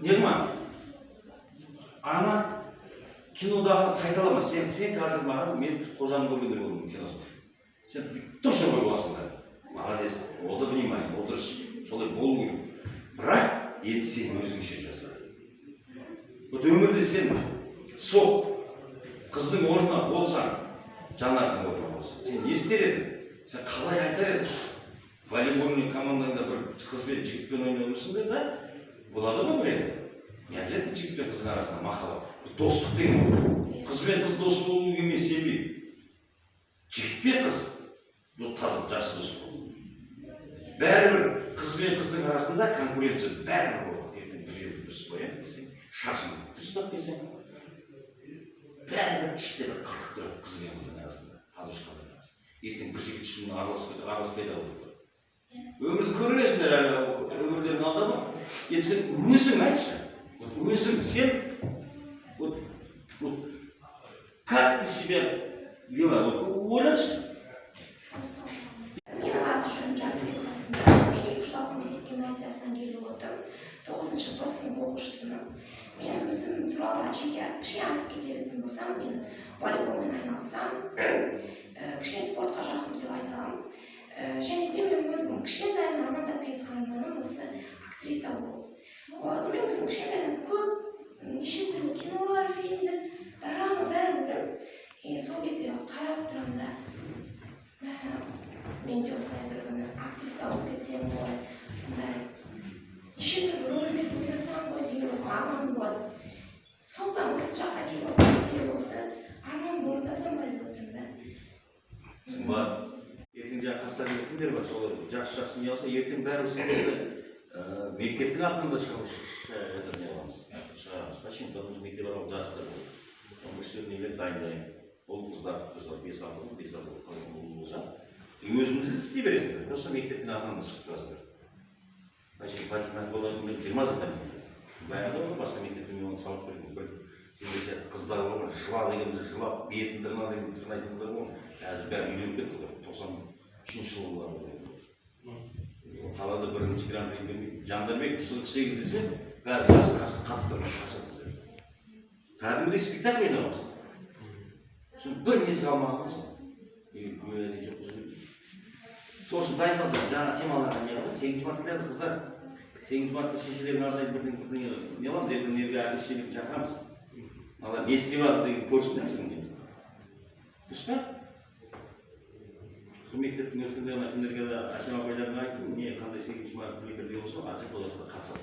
Нерман, ана кинодағы қайталама, сен қазір маған мен қожаны көргендер болдым киносын. Сен точно көріп аласың да. Молодец, ол да внимание, ол дұрыс, солай болу керек. Бірақ енді сен өзіңше жаса. Вот өмірде сен сол қыздың орнына болсаң, Жанардың орнына болсаң, сен не істер едің? Сен қалай айтар едің? Волейбольный командаңда бір қыз бен жігітпен ойнап да? Болады ғой бір енді. Не обязательно жігіт пен қыздың арасында махаббат. Достық деген. Қыз бен қыз дос болу керек емес, сенбейді. Жігіт пен қыз таза жақсы дос болу. Бәрібір қыз бен қыздың арасында конкуренция бәрібір болады. Ертең бір жерде дұрыс боян десең, шашын дұрыстап десең, бәрібір іште бір қыртық тұрады қыз бен қыздың арасында, қадыш-қадыр арасында. Ертең бір жігіт үшін араласпайды болады. Өмірді көресіңдер әлі, өмірлерін алдама. Енді сен өзің айтшы. Өзің сен, как ты себя вела? Ойлашы. Менің аты жөнім Жартыбек Расымжан. Мен 206 мектеп гимназиясынан келіп отырмын. 9-шы Б сынып оқушысымын. Мен өзім туралы жеке айтып кететін болсам, мен волейболмен айналысам, кішкене спортқа жақын деп айта аламын. Және де мен өзім кішкентайымнан армандап кеткен арманым осы актриса болу. Мен өзім кішкентайымнан көп неше түрлі кинолар, фильмдер, драма бәрін көремін. Сол кезде қарап тұрамын да, мен де осылай бір күні актриса болып кетсем ғой, осындай неше түрлі рөлдерді ойнасам ғой деген осы арманым болады. Сондықтан осы жаққа келіп отырған себебі осы арманымды орындасам ба деп отырмын да. Сымбат, ертең жаңа қастарында кімдер бар, солар жақсы не алса, ертең бәрі сендерді мектептің атынан да шығамыз. Почему? Мектепаралық жарыстар болады. Бұл нелер дайындаймын. Ол қыздар 5-6 болса, өзіңізді істей бересіңдер. Просто мектептің атынан да шығып тұрасыңдар. Математикалардың 20 жылдан баяғыда басқа мектептен оны салып берген. Сендерше қыздар бар, жыла дегенде жылап, бетін тырна деген тырнайтын қыздар бар. Қазір бәрі үйленіп кетті ғой, 93 жылғылар болды. Қалада бірінші гран-при бермейді. Жандарбек 148 десе, бәрі жасы қатыстырмайды. Кәдімгідей спектакль ойнамыз. Бір несі қалмаған ғой. Сосын дайындалды, жаңа темаларға не қылды, 8 март келеді қыздар. 8 мартта шешелерін арнайы бірден не аламыз, ертең неге әке-шешелерін шақырамыз. Алар не істеп жатыр деген көрсін біздің. Дұрыс па? Сол мектептің өткенде кімдерге Әсем апайларына айттым, не қандай 8 март білдірді болса, ачық оларға қатысасың.